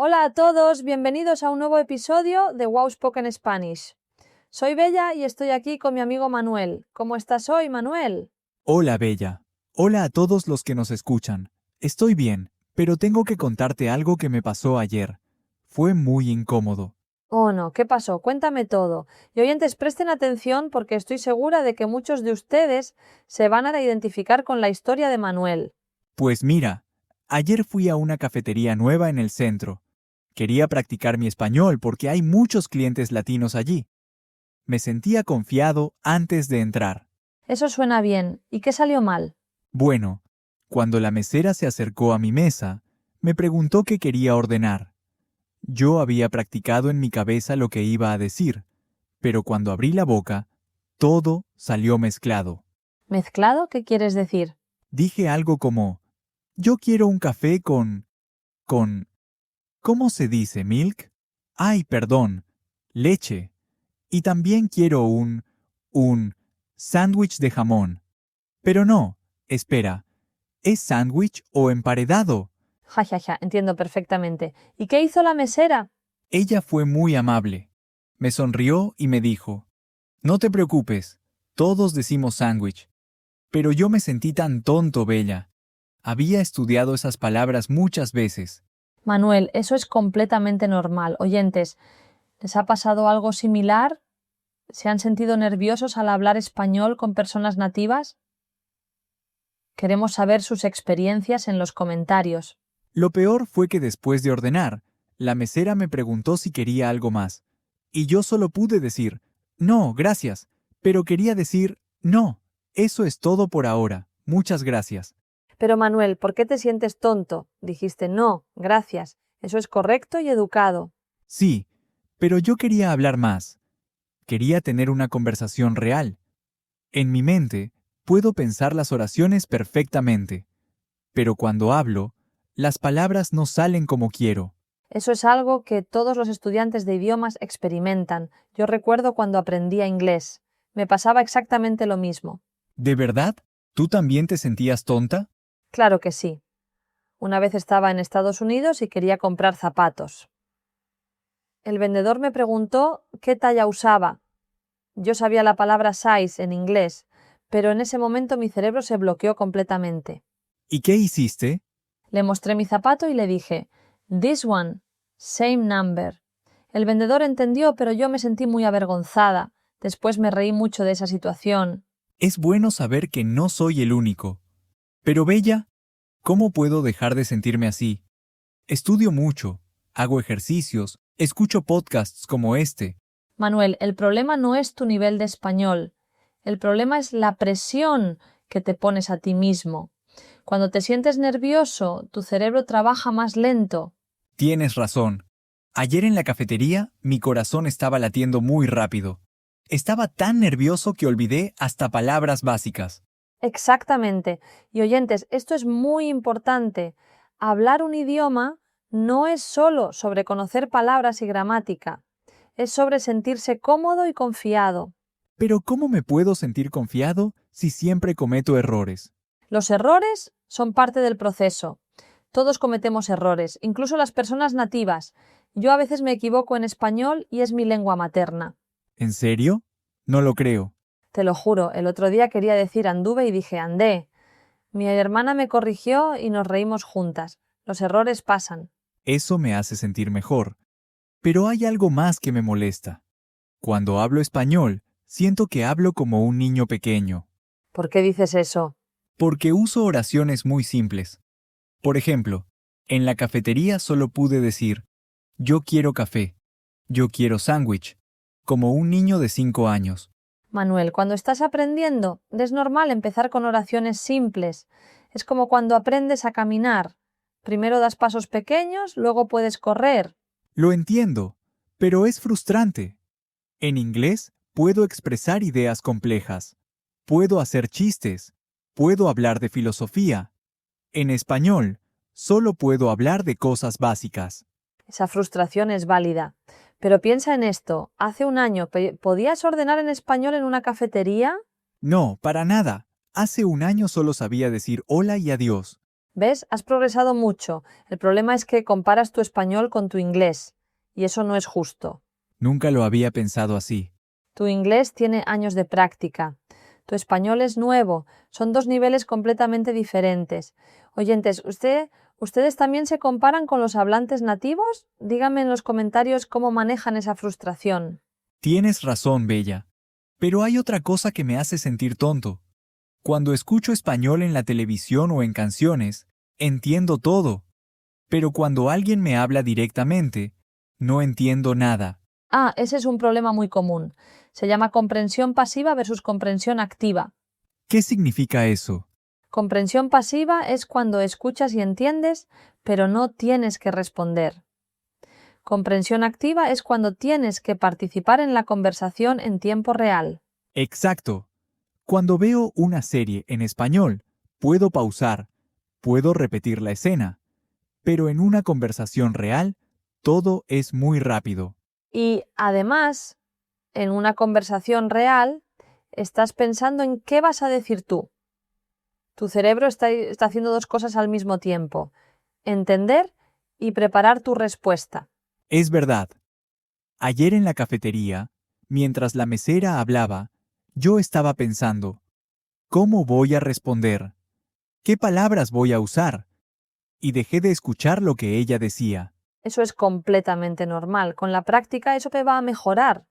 Hola a todos, bienvenidos a un nuevo episodio de Wow Spoken Spanish. Soy Bella y estoy aquí con mi amigo Manuel. ¿Cómo estás hoy, Manuel? Hola, Bella. Hola a todos los que nos escuchan. Estoy bien, pero tengo que contarte algo que me pasó ayer. Fue muy incómodo. Oh no, ¿qué pasó? Cuéntame todo. Y oyentes, presten atención porque estoy segura de que muchos de ustedes se van a identificar con la historia de Manuel. Pues mira, ayer fui a una cafetería nueva en el centro. Quería practicar mi español porque hay muchos clientes latinos allí. Me sentía confiado antes de entrar. Eso suena bien. ¿Y qué salió mal? Bueno, cuando la mesera se acercó a mi mesa, me preguntó qué quería ordenar. Yo había practicado en mi cabeza lo que iba a decir, pero cuando abrí la boca, todo salió mezclado. ¿Mezclado? ¿Qué quieres decir? Dije algo como, yo quiero un café con, ¿cómo se dice, milk? Ay, perdón, leche. Y también quiero un sándwich de jamón. Pero no, espera, ¿es sándwich o emparedado? Ja, ja, ja, entiendo perfectamente. ¿Y qué hizo la mesera? Ella fue muy amable. Me sonrió y me dijo, no te preocupes, todos decimos sándwich. Pero yo me sentí tan tonto, Bella. Había estudiado esas palabras muchas veces. Manuel, eso es completamente normal. Oyentes, ¿les ha pasado algo similar? ¿Se han sentido nerviosos al hablar español con personas nativas? Queremos saber sus experiencias en los comentarios. Lo peor fue que después de ordenar, la mesera me preguntó si quería algo más. Y yo solo pude decir, no, gracias. Pero quería decir, no, eso es todo por ahora. Muchas gracias. Pero Manuel, ¿por qué te sientes tonto? Dijiste no, gracias. Eso es correcto y educado. Sí, pero yo quería hablar más. Quería tener una conversación real. En mi mente, puedo pensar las oraciones perfectamente. Pero cuando hablo, las palabras no salen como quiero. Eso es algo que todos los estudiantes de idiomas experimentan. Yo recuerdo cuando aprendía inglés. Me pasaba exactamente lo mismo. ¿De verdad? ¿Tú también te sentías tonta? Claro que sí. Una vez estaba en Estados Unidos y quería comprar zapatos. El vendedor me preguntó qué talla usaba. Yo sabía la palabra size en inglés, pero en ese momento mi cerebro se bloqueó completamente. ¿Y qué hiciste? Le mostré mi zapato y le dije, "This one, same number". El vendedor entendió, pero yo me sentí muy avergonzada. Después me reí mucho de esa situación. Es bueno saber que no soy el único. Pero Bella, ¿cómo puedo dejar de sentirme así? Estudio mucho, hago ejercicios, escucho podcasts como este. Manuel, el problema no es tu nivel de español. El problema es la presión que te pones a ti mismo. Cuando te sientes nervioso, tu cerebro trabaja más lento. Tienes razón. Ayer en la cafetería, mi corazón estaba latiendo muy rápido. Estaba tan nervioso que olvidé hasta palabras básicas. Exactamente. Y oyentes, esto es muy importante. Hablar un idioma no es solo sobre conocer palabras y gramática, es sobre sentirse cómodo y confiado. Pero ¿cómo me puedo sentir confiado si siempre cometo errores? Los errores son parte del proceso. Todos cometemos errores, incluso las personas nativas. Yo a veces me equivoco en español y es mi lengua materna. ¿En serio? No lo creo. Te lo juro, el otro día quería decir anduve y dije andé. Mi hermana me corrigió y nos reímos juntas. Los errores pasan. Eso me hace sentir mejor. Pero hay algo más que me molesta. Cuando hablo español, siento que hablo como un niño pequeño, ¿Por qué dices eso? porque uso oraciones muy simples. Por ejemplo, en la cafetería solo pude decir, yo quiero café, yo quiero sándwich, como un niño de 5 años. Manuel, cuando estás aprendiendo, es normal empezar con oraciones simples. Es como cuando aprendes a caminar. Primero das pasos pequeños, luego puedes correr. Lo entiendo, pero es frustrante. En inglés puedo expresar ideas complejas, puedo hacer chistes, puedo hablar de filosofía. En español, solo puedo hablar de cosas básicas. Esa frustración es válida. Pero piensa en esto. Hace un año, ¿podías ordenar en español en una cafetería? No, para nada. Hace un año solo sabía decir hola y adiós. ¿Ves? Has progresado mucho. El problema es que comparas tu español con tu inglés, y eso no es justo. Nunca lo había pensado así. Tu inglés tiene años de práctica. Tu español es nuevo. Son dos niveles completamente diferentes. Oyentes, ¿ustedes también se comparan con los hablantes nativos? Díganme en los comentarios cómo manejan esa frustración. Tienes razón, Bella. Pero hay otra cosa que me hace sentir tonto. Cuando escucho español en la televisión o en canciones, entiendo todo. Pero cuando alguien me habla directamente, no entiendo nada. Ah, ese es un problema muy común. Se llama comprensión pasiva versus comprensión activa. ¿Qué significa eso? Comprensión pasiva es cuando escuchas y entiendes, pero no tienes que responder. Comprensión activa es cuando tienes que participar en la conversación en tiempo real. Exacto. Cuando veo una serie en español, puedo pausar, puedo repetir la escena, pero en una conversación real, todo es muy rápido. Y además, en una conversación real, estás pensando en qué vas a decir tú. Tu cerebro está haciendo dos cosas al mismo tiempo: entender y preparar tu respuesta. Es verdad. Ayer en la cafetería, mientras la mesera hablaba, yo estaba pensando, ¿cómo voy a responder? ¿Qué palabras voy a usar? Y dejé de escuchar lo que ella decía. Eso es completamente normal. Con la práctica eso te va a mejorar.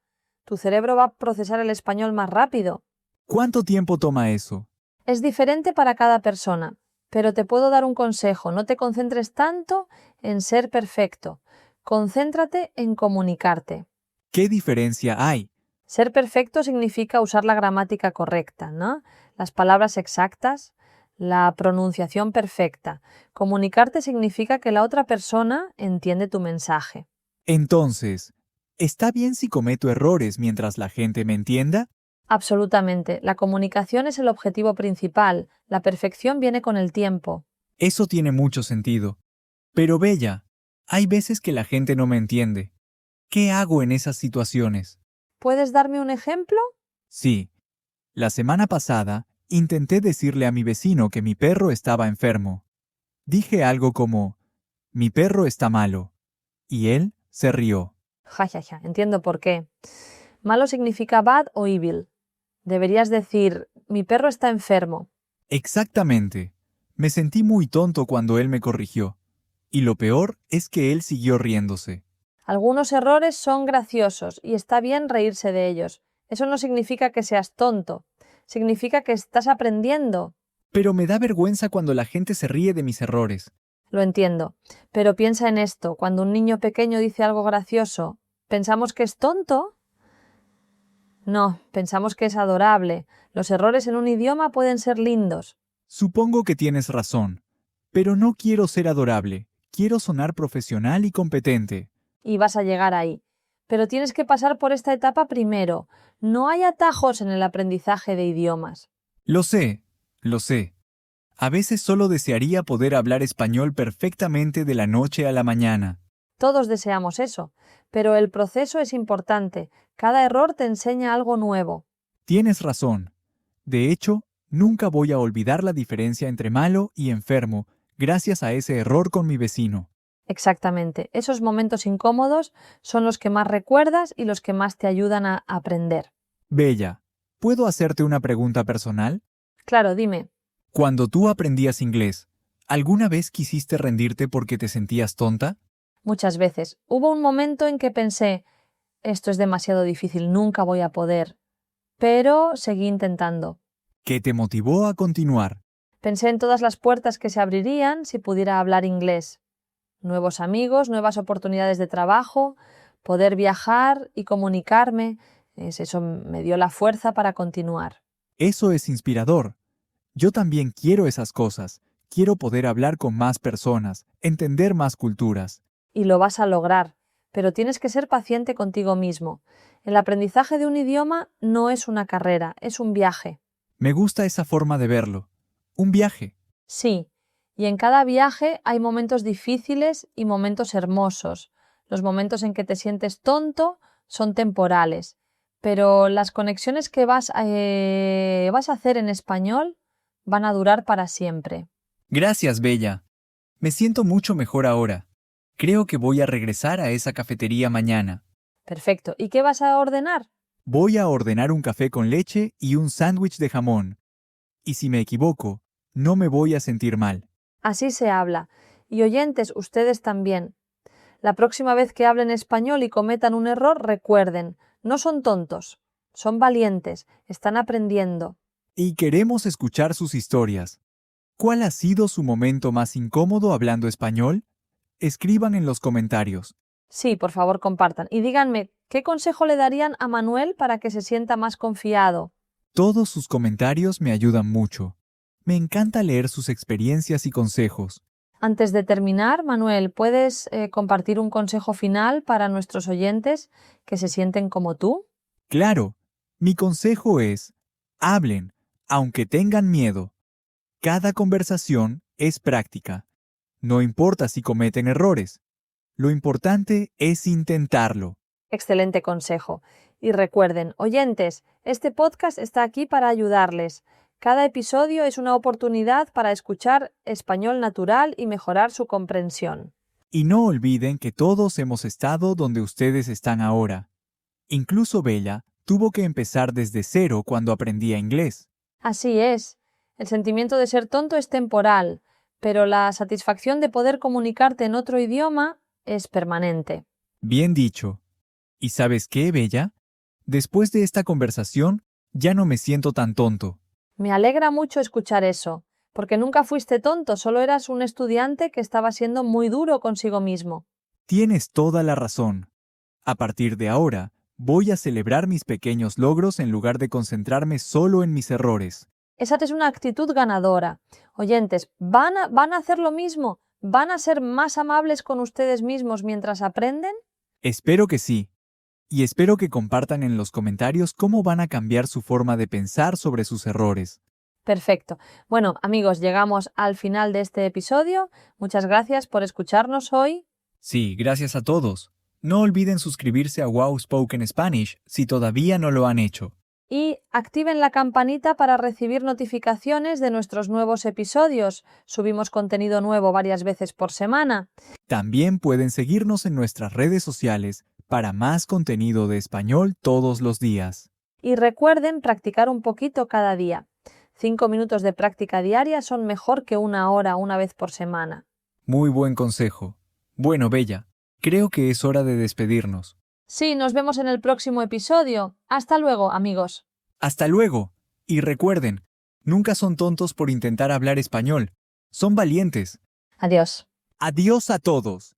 Tu cerebro va a procesar el español más rápido. ¿Cuánto tiempo toma eso? Es diferente para cada persona, pero te puedo dar un consejo: no te concentres tanto en ser perfecto. Concéntrate en comunicarte. ¿Qué diferencia hay? Ser perfecto significa usar la gramática correcta, ¿no? Las palabras exactas, la pronunciación perfecta. Comunicarte significa que la otra persona entiende tu mensaje. Entonces, ¿está bien si cometo errores mientras la gente me entienda? Absolutamente. La comunicación es el objetivo principal. La perfección viene con el tiempo. Eso tiene mucho sentido. Pero Bella, hay veces que la gente no me entiende. ¿Qué hago en esas situaciones? ¿Puedes darme un ejemplo? Sí, la semana pasada intenté decirle a mi vecino que mi perro estaba enfermo. Dije algo como, mi perro está malo. Y él se rió. Ja, ja, ja. Entiendo por qué. Malo significa bad o evil. Deberías decir: mi perro está enfermo. Exactamente. Me sentí muy tonto cuando él me corrigió. Y lo peor es que él siguió riéndose. Algunos errores son graciosos y está bien reírse de ellos. Eso no significa que seas tonto. Significa que estás aprendiendo. Pero me da vergüenza cuando la gente se ríe de mis errores. Lo entiendo. Pero piensa en esto: cuando un niño pequeño dice algo gracioso, ¿pensamos que es tonto? No, pensamos que es adorable. Los errores en un idioma pueden ser lindos. Supongo que tienes razón. Pero no quiero ser adorable. Quiero sonar profesional y competente. Y vas a llegar ahí. Pero tienes que pasar por esta etapa primero. No hay atajos en el aprendizaje de idiomas. Lo sé, lo sé. A veces solo desearía poder hablar español perfectamente de la noche a la mañana. Todos deseamos eso, pero el proceso es importante. Cada error te enseña algo nuevo. Tienes razón. De hecho, nunca voy a olvidar la diferencia entre malo y enfermo gracias a ese error con mi vecino. Exactamente. Esos momentos incómodos son los que más recuerdas y los que más te ayudan a aprender. Bella, ¿puedo hacerte una pregunta personal? Claro, dime. Cuando tú aprendías inglés, ¿alguna vez quisiste rendirte porque te sentías tonta? Muchas veces. Hubo un momento en que pensé: esto es demasiado difícil, nunca voy a poder. Pero seguí intentando. ¿Qué te motivó a continuar? Pensé en todas las puertas que se abrirían si pudiera hablar inglés. Nuevos amigos, nuevas oportunidades de trabajo, poder viajar y comunicarme. Eso me dio la fuerza para continuar. Eso es inspirador. Yo también quiero esas cosas. Quiero poder hablar con más personas, entender más culturas. Y lo vas a lograr, pero tienes que ser paciente contigo mismo. El aprendizaje de un idioma no es una carrera, es un viaje. Me gusta esa forma de verlo. Un viaje. Sí, y en cada viaje hay momentos difíciles y momentos hermosos. Los momentos en que te sientes tonto son temporales, pero las conexiones que vas a hacer en español van a durar para siempre. Gracias, Bella. Me siento mucho mejor ahora. Creo que voy a regresar a esa cafetería mañana. Perfecto. ¿Y qué vas a ordenar? Voy a ordenar un café con leche y un sándwich de jamón. Y si me equivoco, no me voy a sentir mal. Así se habla. Y oyentes, ustedes también. La próxima vez que hablen español y cometan un error, recuerden, no son tontos, son valientes, están aprendiendo. Y queremos escuchar sus historias. ¿Cuál ha sido su momento más incómodo hablando español? Escriban en los comentarios. Sí, por favor, compartan. Y díganme, ¿qué consejo le darían a Manuel para que se sienta más confiado? Todos sus comentarios me ayudan mucho. Me encanta leer sus experiencias y consejos. Antes de terminar, Manuel, ¿puedes compartir un consejo final para nuestros oyentes que se sienten como tú? Claro, mi consejo es, hablen, aunque tengan miedo. Cada conversación es práctica. No importa si cometen errores. Lo importante es intentarlo. Excelente consejo. Y recuerden, oyentes, este podcast está aquí para ayudarles. Cada episodio es una oportunidad para escuchar español natural y mejorar su comprensión. Y no olviden que todos hemos estado donde ustedes están ahora. Incluso Bella tuvo que empezar desde cero cuando aprendía inglés. Así es. El sentimiento de ser tonto es temporal, pero la satisfacción de poder comunicarte en otro idioma es permanente. Bien dicho. ¿Y sabes qué, Bella? Después de esta conversación, ya no me siento tan tonto. Me alegra mucho escuchar eso, porque nunca fuiste tonto, solo eras un estudiante que estaba siendo muy duro consigo mismo. Tienes toda la razón. A partir de ahora, voy a celebrar mis pequeños logros en lugar de concentrarme solo en mis errores. Esa es una actitud ganadora. Oyentes, ¿van a hacer lo mismo? ¿Van a ser más amables con ustedes mismos mientras aprenden? Espero que sí. Y espero que compartan en los comentarios cómo van a cambiar su forma de pensar sobre sus errores. Perfecto. Bueno, amigos, llegamos al final de este episodio. Muchas gracias por escucharnos hoy. Sí, gracias a todos. No olviden suscribirse a Wow Spoken Spanish si todavía no lo han hecho. Y activen la campanita para recibir notificaciones de nuestros nuevos episodios. Subimos contenido nuevo varias veces por semana. También pueden seguirnos en nuestras redes sociales para más contenido de español todos los días. Y recuerden practicar un poquito cada día. 5 minutos de práctica diaria son mejor que 1 hora una vez por semana. Muy buen consejo. Bueno, Bella, creo que es hora de despedirnos. Sí, nos vemos en el próximo episodio. Hasta luego, amigos. Hasta luego. Y recuerden, nunca son tontos por intentar hablar español. Son valientes. Adiós. Adiós a todos.